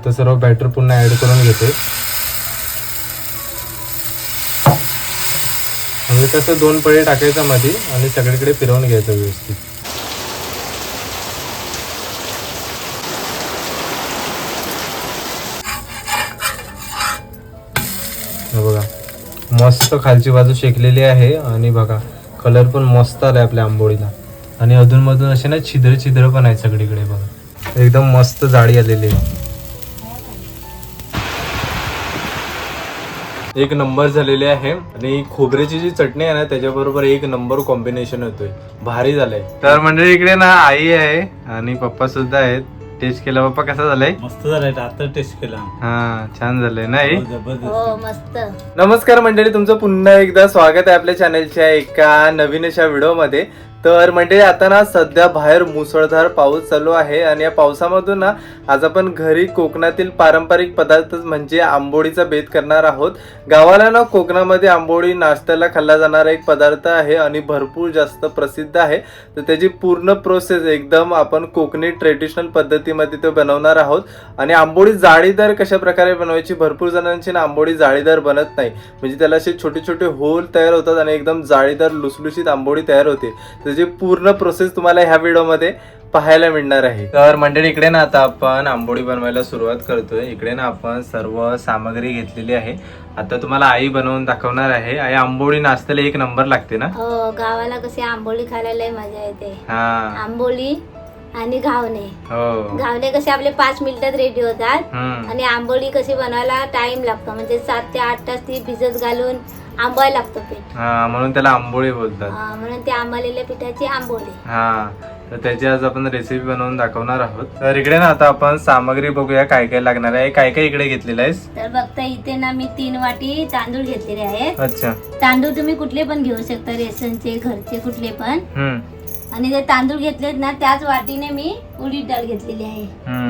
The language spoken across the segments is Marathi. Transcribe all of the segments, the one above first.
आता सर्व बॅटर पुन्हा ऍड करून घेते. म्हणजे कसं 2 पळी टाकायचं मध्ये आणि सगळीकडे फिरवून घ्यायचं व्यवस्थित. बघा मस्त खालची बाजू शेकलेली आहे आणि बघा कलर पण मस्त आलाय आपल्या आंबोळीला. आणि अधूनमधून असे ना छिद्र छिद्र पण आहे सगळीकडे बघा. एकदम मस्त जाळी आलेली आहे. एक नंबर झालेले आहे आणि खोबऱ्याची जी चटणी आहे ना त्याच्याबरोबर एक नंबर कॉम्बिनेशन होतोय. भारी झालंय. तर म्हणजे इकडे ना आई आहे आणि पप्पा सुद्धा आहेत. टेस्ट केला पप्पा, कसा झालाय? मस्त झालाय. आता टेस्ट केला. हा छान झालंय नाही? हो मस्त. नमस्कार मंडळी, तुमचं पुन्हा एकदा स्वागत आहे आपल्या चॅनलच्या एका नवीन अशा व्हिडिओ मध्ये. तर मंडळी आता ना सध्या बाहेर मुसळधार पाऊस चालू आहे आणि या पावसामधून ना आज आपण घरी कोकणातील पारंपरिक पदार्थ म्हणजे आंबोळीचा बेत करणार आहोत. गावाला ना कोकणामध्ये आंबोळी नाश्त्याला खाल्ला जाणारा एक पदार्थ आहे आणि भरपूर जास्त प्रसिद्ध आहे. तर त्याची पूर्ण प्रोसेस एकदम आपण कोकणी ट्रेडिशनल पद्धतीमध्ये तो बनवणार आहोत. आणि आंबोळी जाळीदार कशा प्रकारे बनवायची, भरपूर जणांची ना आंबोळी जाळीदार बनत नाही, म्हणजे त्याला असे छोटे छोटे होल तयार होतात आणि एकदम जाळीदार लुसलुशीत आंबोळी तयार होते. त्याची पूर्ण प्रोसेस तुम्हाला ह्या व्हिडिओमध्ये पाहायला मिळणार आहे. तर मंडळी इकडे ना आता आपण आंबोळी बनवायला सुरुवात करतोय. इकडे ना आपण सर्व सामग्री घेतलेली आहे. आता तुम्हाला आई बनवून दाखवणार आहे. आई आंबोळी नाश्त्याला एक नंबर लागते ना? हो, गावाला कशी आंबोळी खायला लय मजा येते. हा, आंबोळी आणि घावणे. हो, घावणे कसे आपले 5 मिनिटात रेडी होतात हम्म, आणि आंबोळी कशी बनवायला टाइम लागतो, म्हणजे 7 ते 8 तास ती भिजत घालून आंबवायला लागतो पीठ. हा, म्हणून त्याला आंबोळी बोलतात. म्हणून ते आंबवलेल्या पिठाची आंबोळी. हा, तर त्याची आज आपण रेसिपी बनवून दाखवणार आहोत. तर इकडे ना आता आपण सामग्री बघूया काय काय लागणार आहे. काय काय इकडे घेतलेलं आहेस? तर बघता इथे ना मी 3 वाटी तांदूळ घेतलेले आहेत. अच्छा. तांदूळ तुम्ही कुठले पण घेऊ शकता, रेशनचे, घरचे, कुठले पण. आणि ते तांदूळ घेतलेत ना त्याच वाटीने मी उडीद डाळ घेतलेली आहे,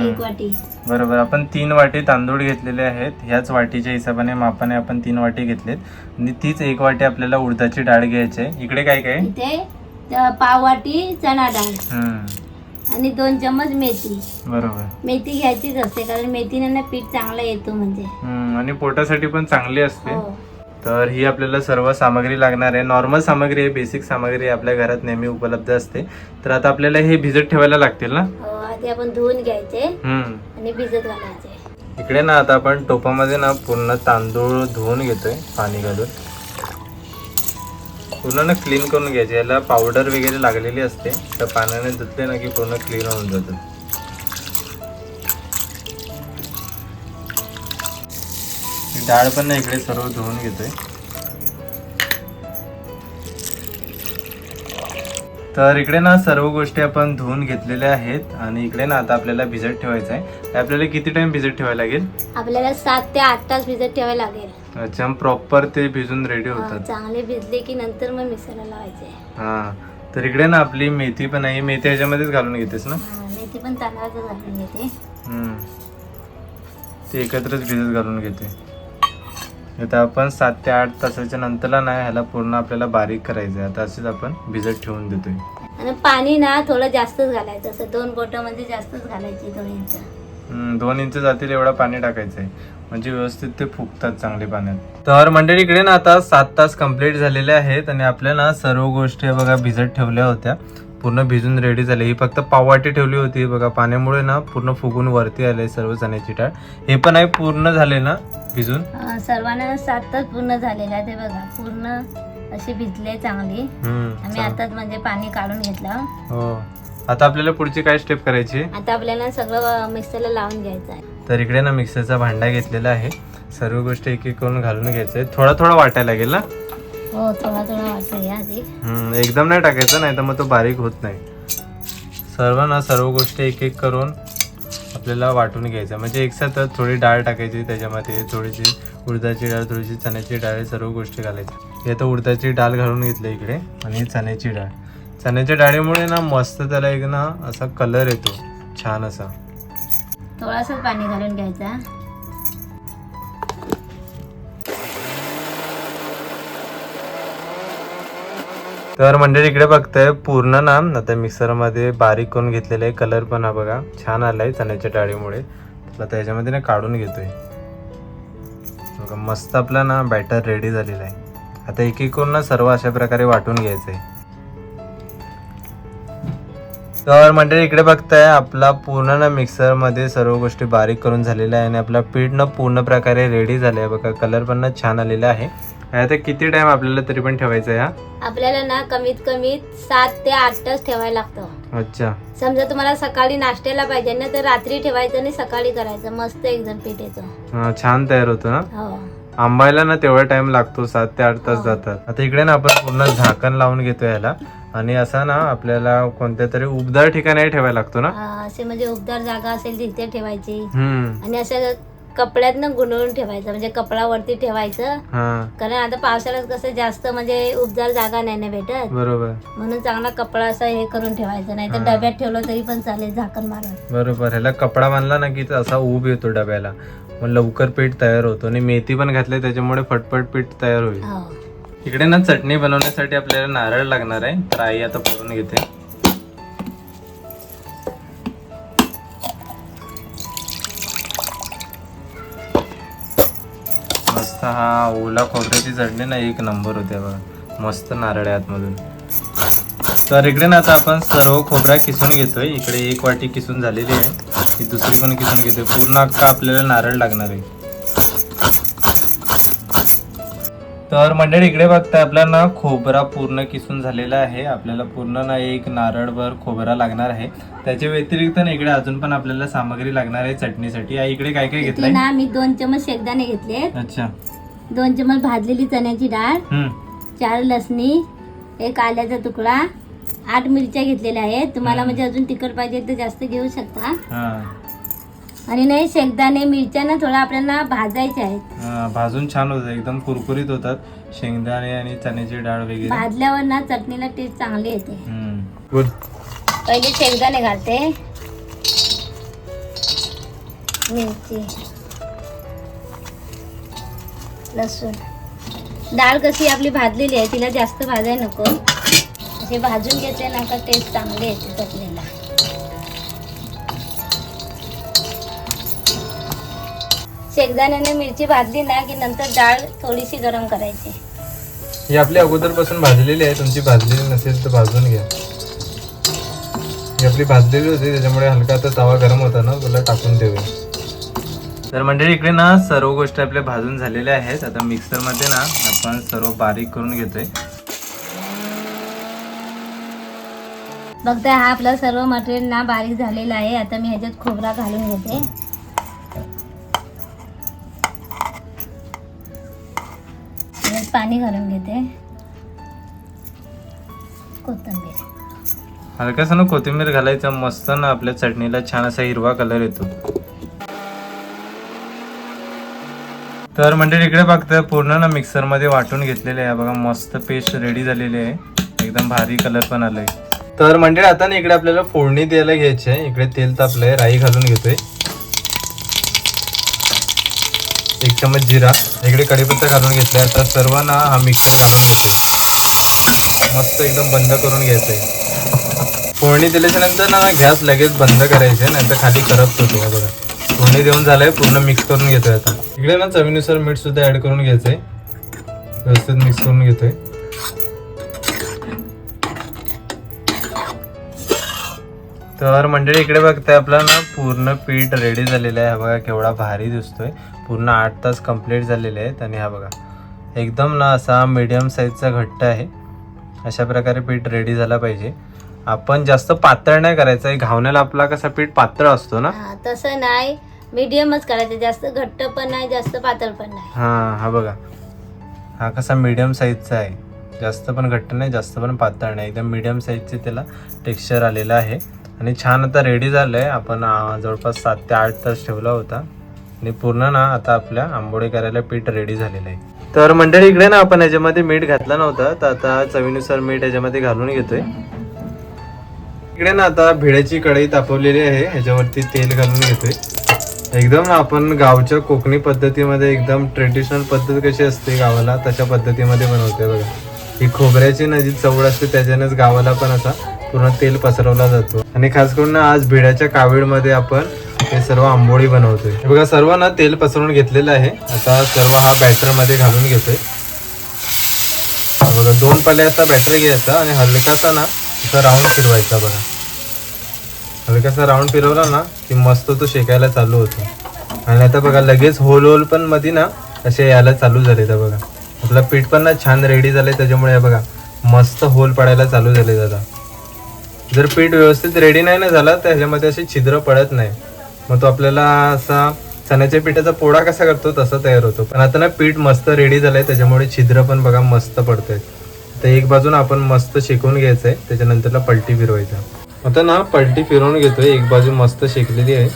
1 वाटी. बरोबर, आपण 3 वाटी तांदूळ घेतलेले आहेत. ह्याच वाटीच्या हिशोबाने मापाने आपण 3 वाटी घेतलेत आणि तीच 1 वाटी आपल्याला उडदाची डाळ घ्यायची आहे. इकडे काय काय? इथे पाव वाटी चणा डाळ आणि 2 चम्मच मेथी. बरोबर, मेथी घ्यायचीच असते कारण मेथीने ना पीठ चांगला येतो म्हणजे. आणि पोटासाठी पण चांगली असते. हो. तर ही आपल्याला सर्व सामग्री लागणार आहे. नॉर्मल सामग्री आहे, बेसिक सामग्री आपल्या घरात नेहमी उपलब्ध असते. तर आता आपल्याला हे भिजत ठेवायला लागतील ना? हो, आधी आपण धुवून घ्यायचे आणि भिजत घालायचे. इकडे ना आता आपण टोपामध्ये ना पूर्ण तांदूळ धुवून घेतोय पाणी घालून. पूर्ण ना क्लीन करून घ्यायचे. याला पावडर वगैरे लागलेली असते, तर पाण्याने धुतले ना की पूर्ण क्लीन होऊन जातं. डाळ पण ना इकडे सर्व धुवून घेतोय. तर इकडे ना सर्व गोष्टी आपण धुवून घेतलेल्या आहेत आणि इकडे ना आता आपल्याला भिजत ठेवायचं आहे. आपल्याला किती टाइम भिजत ठेवायला लागेल? आपल्याला 7 ते 8 तास भिजत ठेवायला लागेल. अच्छा, प्रॉपर ते भिजून रेडी होतात. चांगले भिजले की नंतर मग मिक्सरला लावायचे. हा, तर इकडे ना आपली मेथी पण आहे. मेथी ह्याच्यामध्येच घालून घेतेस ना? मेथी पण तांदळाचं घालून घेते. ते एकत्रच भिजत घालून घेते. आता आपण 7 ते 8 तासाच्या नंतरला नाही, ह्याला पूर्ण आपल्याला बारीक करायचं आहे. आता असेच आपण भिजत ठेवून देतोय. आणि पाणी ना थोडं जास्तच घालायचं, असं 2 बोटं म्हणजे जास्तच घालायची, 2 इंच. 2 इंच जातील एवढं पाणी टाकायचं आहे, म्हणजे व्यवस्थित ते फुगतात चांगले पाण्यात. तर मंडळी इकडे ना आता 7 तास कंप्लीट झालेले आहेत आणि आपल्या ना सर्व गोष्टी बघा भिजत ठेवल्या होत्या, पूर्ण भिजून रेडी झाले. ही फक्त पाववाटी ठेवली होती बघा, पाण्यामुळे ना पूर्ण फुगून वरती आले सर्व चण्याची डाळ. हे पण आहे पूर्ण झाले ना भिजून. सर्वांना 7 तास पूर्ण झालेला आहे. ते बघा पूर्ण अशी भिजले चांगली. आम्ही आताच म्हणजे पाणी काढून घेतलं. हो, आता आपल्याला पुढची काय स्टेप करायची? आता आपल्याला सगळं मिक्सरला लावून घ्यायचं आहे. तर इकडे ना मिक्सरचा भांडा घेतलेला आहे. सर्व गोष्टी एक एक करून घालून घ्यायचंय. थोडा थोडा वाटायला लागेल ना? हो, थोडा थोडा वाटूया आधी. एकदम नाही टाकायचं, नाही तर मग तो बारीक होत नाही. सर्व गोष्टी एक एक करून आपल्याला वाटून घ्यायचं, म्हणजे एकसाथच थोडी डाळ टाकायची, त्याच्यामध्ये थोडीशी उडदाची डाळ, थोडीशी चण्याची डाळ, सर्व गोष्टी घालायच्या. हे आता उडदाची डाळ घालून घेतलं इकडे आणि चण्याची डाळ. चण्याच्या डाळीमुळे ना मस्त त्याला एक ना असा कलर येतो छान असा. थोडंसं पाणी घालून घ्यायचा. तर मंडळी इकडे बघताय पूर्ण ना आता मिक्सरमध्ये बारीक करून घेतलेलं आहे. कलर पण हा बघा छान आलाय चण्याच्या डाळीमुळे. बसला तर ह्याच्यामध्ये ना काढून घेतोय बघा. मस्त आपला ना बॅटर रेडी झालेला आहे. आता एक एक करून ना सर्व अशा प्रकारे वाटून घ्यायचंय. तर मंडळी इकडे बघताय आपला पूर्ण ना मिक्सर मध्ये सर्व गोष्टी बारीक करून झालेल्या आहे आणि आपला पीठ ना पूर्ण प्रकारे रेडी झाले आहे बघा. कलर पण ना छान आलेला आहे. आता किती टाइम आपल्याला तरी पण ठेवायचा आहे हा? आपल्याला ना कमीत कमी 7 ते 8 तास ठेवायला लागतं. अच्छा. समजा तुम्हाला सकाळी नाश्त्याला पाहिजे ना तर रात्री ठेवायचं आणि सकाळी करायचं. मस्त एकदम पीठ येतं. छान तयार होतं ना. हो. आंबायला ना तेवढा टाइम लागतो. 7 ते 8 तास जातात. आता इकडे ना आपण पूर्ण झाकण लावून घेतो याला आणि असा ना आपल्याला कोणत्या तरी उबदार ठिकाणी ठेवायला लागतो ना. असे म्हणजे उबदार जागा असेल तिथे ठेवायची हम्म. आणि असं कपड्यात ना गुंडळून ठेवायचं म्हणजे कपडावरती ठेवायचं. कारण आता पावसाळ्यात कसं जास्त म्हणजे उबदार जागा नाही ना भेटत. बरोबर. म्हणून चांगला कपडा असा हे करून ठेवायचं. नाही तर डब्यात ठेवलं तरी पण चालेल झाकण मारून. बरोबर. ह्याला कपडा बांधला ना की असा ऊब येतो डब्याला. मग लवकर पीठ तयार होतो आणि मेथी पण घातली त्याच्यामुळे फटफट पीठ तयार होईल. इकडे ना चटणी बनवण्यासाठी आपल्याला नारळ लागणार आहे. तर आई आता फोडून घेते. मस्त हा ओला खोबऱ्याची चटणी ना एक नंबर होते बघा. मस्त नारळ आहे आतमधून. तर इकडे ना आता आपण सर्व खोबरा किसून घेतोय. इकडे 1 वाटी किसून झालेली आहे. ही दुसरी पण किसून घेतोय. पूर्ण अख्खा आपल्याला नारळ लागणार आहे. तर मंडळी इकडे बघताय आपला ना खोबरा पूर्ण किसून झालेला आहे. आपल्याला पूर्ण ना 1 नारळभर खोबरा लागणार आहे. त्याच्या व्यतिरिक्त ना इकडे अजून पण आपल्याला सामग्री लागणार आहे चटणीसाठी. इकडे काय काय घेतलंय ना मी 2 चमच शेंगदाणे घेतले. अच्छा. 2 चमच भाजलेली चण्याची डाळ, 4 लसणी, 1 आल्याचा तुकडा, 8 मिरच्या घेतलेल्या आहेत. तुम्हाला म्हणजे अजून तिखट पाहिजे तर जास्त घेऊ शकता. आणि नाही शेंगदाणे मिरच्या ना थोडा आपल्याला भाजायच्या आहेत. भाजून छान होतात. एकदम कुरकुरीत होतात शेंगदाणे आणि चण्याची डाळ वगैरे. भाजल्यावर ना चटणीला टेस्ट चांगली येते. बोल. पहिले शेंगदाणे घालते, मिरची, लसूण. डाळ कशी आपली भाजलेली आहे तिला जास्त भाजायला नको. असे भाजून घेतले ना का टेस्ट चांगली येते चटणीला. शेंगदाण्याने मिरची भाजली ना की नंतर डाळ थोडीशी गरम करायची. ही आपली अगोदरपासून भाजलेली आहे. तुमची भाजलेली नसेल तर भाजून घ्या. ही आपली भाजलेली होती त्याच्यामुळे हलका आता तवा गरम होता ना तुला टाकून देऊया. तर मंडळी इकडे ना सर्व गोष्टी आपल्या भाजून झालेल्या आहेत. आता मिक्सर मध्ये ना आपण सर्व बारीक करून घेतोय. बघताय हा आपला सर्व मटेरियल ना बारीक झालेला आहे. आता मी ह्याच्यात खोबरा घालून घेते. पाणी घालून घेते. कोथिंबीर हलकासा ना कोथिंबीर घालायचं. मस्त ना आपल्या चटणीला छान असा हिरवा कलर येतो. तर मंडळी इकडे बघताय पूर्ण ना मिक्सर मध्ये वाटून घेतलेले आहे बघा. मस्त पेस्ट रेडी झालेली आहे. एकदम भारी कलर पण आलाय. तर मंडळी आता ना इकडे आपल्याला फोडणी द्यायला घ्यायची आहे. इकडे तेल तापलंय. राई घालून घेतोय. 1 चमच जिरा. इकडे कढीपत्ता घालून घेतलाय. आता सर्व ना हा मिक्सर घालून घेतोय. मस्त एकदम बंद करून घ्यायचंय. फोडणी दिल्याच्या नंतर ना गॅस लगेच बंद करायचे नाही तर खाली करपत होतो बघा. फोडणी देऊन झालंय. पूर्ण मिक्स करून घेतोय. आता इकडे ना चवीनुसार मीठ सुद्धा ऍड करून घ्यायचंय. व्यवस्थित मिक्स करून घेतोय. तर मंडळी इकडे बघताय आपला ना पूर्ण पीठ रेडी झालेलं आहे. हा बघा केवढा भारी दिसतोय. पूर्ण 8 तास कंप्लीट झालेले आहेत. आणि हा बघा एकदम ना असा मीडियम साईजचा घट्ट आहे. अशा प्रकारे पीठ रेडी झाला पाहिजे. आपण जास्त पातळ नाही करायचं. घावण्याला आपला कसा पीठ पातळ असतो ना तसं नाही. मीडियमच करायचं. जास्त घट्ट पण नाही जास्त पातळ पण नाही. हा बघा हा कसा मीडियम साईजचा आहे. जास्त पण घट्ट नाही जास्त पण पातळ नाही. एकदम मीडियम साईजचे त्याला टेक्स्चर आलेलं आहे. आणि छान आता रेडी झालंय. आपण जवळपास 7 ते 8 तास ठेवला होता. आणि पूर्ण ना आता आपल्या आंबोळी करायला पीठ रेडी झालेलं आहे. तर मंडळी इकडे ना आपण याच्यामध्ये मीठ घातलं नव्हतं तर आता चवीनुसार मीठ याच्यामध्ये घालून घेतोय. इकडे ना आता भिड्याची कढई तापवलेली आहे. ह्याच्यावरती तेल घालून घेतोय. एकदम ना आपण गावच्या कोकणी पद्धतीमध्ये एकदम ट्रेडिशनल पद्धत कशी असते गावाला तशा पद्धतीमध्ये बनवते बघा. ही खोबऱ्याची ना जी चवळ असते त्याच्यानेच गावाला पण असा पूर्ण तेल पसरवला जातो. आणि खास करून ना आज भिड्याच्या कावीळमध्ये आपण इथे सर्व आंबोळी बनवतोय. हे बघा सर्व ना तेल पसरवून घेतलेलं आहे. आता सर्व हा बॅटर मध्ये घालून घेतोय. बघा 2 पल्ले असा बॅटर घ्यायचा आणि हलकासा ना असा राऊंड फिरवायचा. बघा हलकासा राऊंड फिरवला ना की मस्त तो शेकायला चालू होतो. आणि आता बघा लगेच होल पण मध्ये ना असे यायला चालू झाले. तर बघा आपलं पीठ पण ना छान रेडी झालंय. त्याच्यामुळे बघा मस्त होल पडायला चालू झाले. दादा जर पीठ व्यवस्थित रेडी नाही ना झाला तर ह्याच्यामध्ये असे छिद्र पडत नाही. मग तो आपल्याला असा चण्याच्या पिठाचा पोळा कसा करतो तसा तयार होतो. पण आता ना पीठ मस्त रेडी झालंय त्याच्यामुळे छिद्र पण बघा मस्त पडतंय. तर एक बाजून आपण मस्त शेकून घ्यायचंय. त्याच्यानंतरला पलटी फिरवायचा. आता ना पलटी फिरवून घेतोय. एक बाजू मस्त शेकलेली आहे.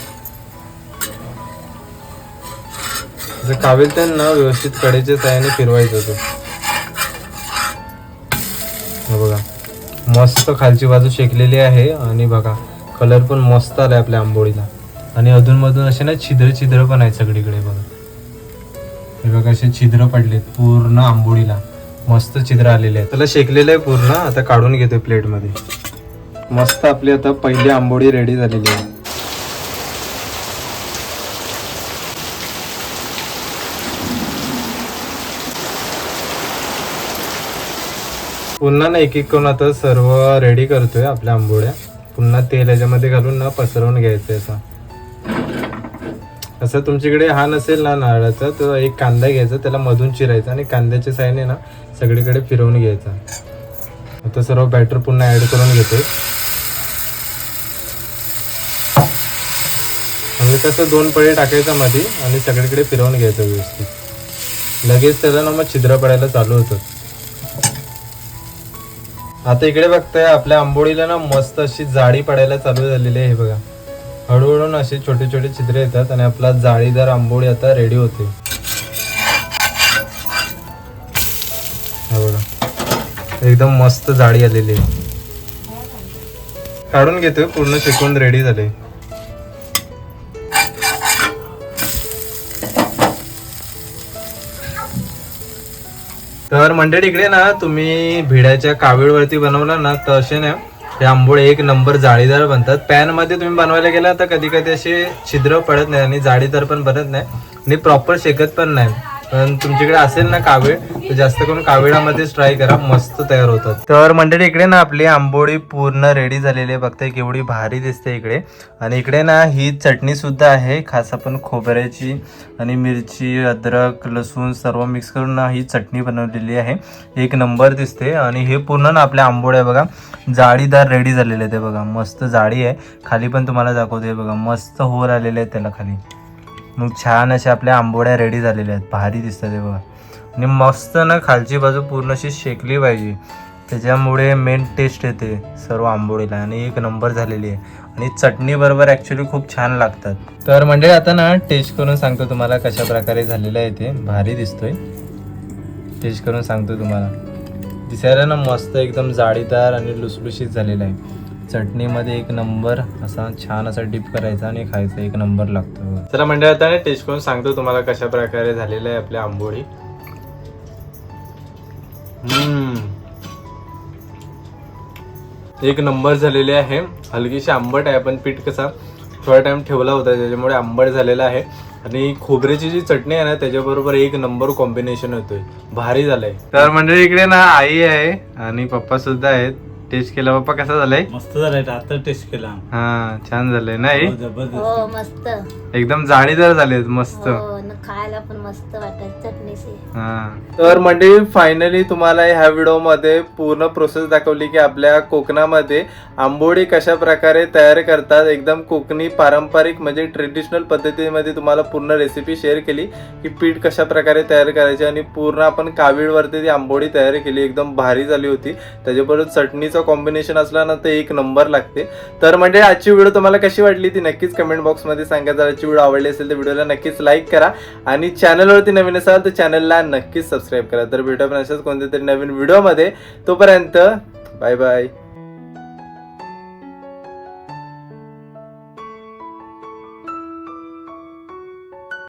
जर कावेल त्यांना व्यवस्थित कडेच्या साहाय्याने फिरवायचं होतं. बघा मस्त खालची बाजू शेकलेली आहे आणि बघा कलर पण मस्त आलाय आपल्या आंबोळीला. आणि अधूनमधून असे ना छिद्र पण आहेत सगळीकडे. बघा हे बघा असे छिद्र पडलेत पूर्ण आंबोळीला. मस्त छिद्र आलेले आहेत. त्याला शेकलेलं आहे पूर्ण. आता काढून घेतोय प्लेट मध्ये. मस्त आपली आता पहिली आंबोळी रेडी झालेली आहे. पुन्हा ना एक करून आता सर्व रेडी करतोय आपल्या आंबोळ्या. पुन्हा तेल याच्यामध्ये घालून ना पसरवून घ्यायचं. असं तुमच्याकडे हा नसेल ना नारळाचा तर एक कांदा घ्यायचा, त्याला मधून चिरायचा आणि कांद्याच्या साहाय्याने ना सगळीकडे फिरवून घ्यायचा. आता सर्व बॅटर पुन्हा ऍड करून घेतोय. आणि कसं 2 पळे टाकायचा मध्ये आणि सगळीकडे फिरवून घ्यायचं व्यवस्थित. लगेच त्याला ना मग छिद्र पडायला चालू होतं. आता इकडे बघताय आपल्या आंबोळीला ना मस्त अशी जाळी पडायला चालू झालेली आहे. हे बघा हळूहळू असे छोटे छोटे छिद्र येतात आणि आपला जाळीदार आंबोळी आता रेडी होते. हे बघा एकदम मस्त जाळी आलेली आहे. काढून घेतोय. पूर्ण शिकवून रेडी झाले. तर मंडळी इकडे ना तुम्ही भिड्याच्या कावीळवरती बनवला ना तर असे ना हे आंबोळे एक नंबर जाळीदार बनतात. पॅन मध्ये तुम्ही बनवायला गेला तर कधी कधी असे छिद्र पडत नाही आणि जाळीदार पण बनत नाही आणि प्रॉपर शेकत पण नाही. पण तुमच्याकडे असेल ना कावीळ तर जास्त करून कावीळामध्येच ट्राय करा. मस्त तयार होतात. तर मंडळी इकडे ना आपली आंबोळी पूर्ण रेडी झालेली आहे. बघताय केवढी भारी दिसते इकडे. आणि इकडे ना ही चटणी सुद्धा आहे खास आपण खोबऱ्याची आणि मिरची अद्रक लसूण सर्व मिक्स करून ना ही चटणी बनवलेली आहे. एक नंबर दिसते. आणि हे पूर्ण ना आपल्या आंबोळ्या बघा जाळीदार रेडी झालेले ते बघा मस्त जाळी आहे. खाली पण तुम्हाला दाखवते बघा मस्त होल आलेले आहेत त्याला खाली. मग छान अशा आपल्या आंबोळ्या रेडी झालेल्या आहेत. भारी दिसतात ते बघा. आणि मस्त ना खालची बाजू पूर्ण अशी शेकली पाहिजे त्याच्यामुळे मेन टेस्ट येते सर्व आंबोळीला. आणि एक नंबर झालेली आहे. आणि चटणी बरोबर ॲक्च्युली खूप छान लागतात. तर म्हणजे आता ना टेस्ट करून सांगतो तुम्हाला कशा प्रकारे झालेलं आहे ते. भारी दिसतोय. टेस्ट करून सांगतो तुम्हाला. दिसायला ना मस्त एकदम जाळीदार आणि लुसलुशीत झालेला आहे. चटणीमध्ये एक नंबर असा छान असा डिप करायचा आणि खायचा. एक नंबर लागतो. चला म्हणजे आता टेस्ट करून सांगतो तुम्हाला कशा प्रकारे झालेलं आहे आपल्या आंबोळी. एक नंबर झालेली आहे. हलकीशी आंबट आहे पण पीठ कसा थोडा टाइम ठेवला होता त्याच्यामुळे आंबट झालेला आहे. आणि खोबऱ्याची जी चटणी आहे ना त्याच्याबरोबर एक नंबर कॉम्बिनेशन होतोय. भारी झालंय. तर म्हणजे इकडे ना आई आहे आणि पप्पा सुद्धा आहेत. टेस्ट केला पप्पा कसा झालाय? मस्त झालाय. आता टेस्ट केला. हा छान झालंय नाही? जबरदस्त. हो मस्त. एकदम जाळीदार झालेत मस्त. हो न खायला पण मस्त वाटत चटणीशी. तर मंडळी फायनली तुम्हाला ह्या व्हिडिओ मध्ये पूर्ण प्रोसेस दाखवली की आपल्या कोकणामध्ये आंबोळी कशा प्रकारे तयार करतात. एकदम कोकणी पारंपरिक म्हणजे ट्रेडिशनल पद्धतीमध्ये तुम्हाला पूर्ण रेसिपी शेअर केली की पीठ कशा प्रकारे तयार करायचे. आणि पूर्ण आपण कावीळवरती ती आंबोळी तयार केली. एकदम भारी झाली होती. त्याच्याबरोबर चटणीचं कॉम्बिनेशन असला ना तर एक नंबर लागते. तर म्हणजे आजची व्हिडिओ तुम्हाला कशी वाटली ती नक्कीच कमेंट बॉक्स मध्ये सांगा. जर आजची व्हिडिओ आवडली असेल तर व्हिडिओला नक्कीच लाईक करा आणि चॅनलवरती नवीन असाल तर चॅनलला नक्कीच सबस्क्राईब करा. तर भेटूया पण अशाच कोणत्या तरी नवीन व्हिडिओमध्ये. तोपर्यंत बाय बाय.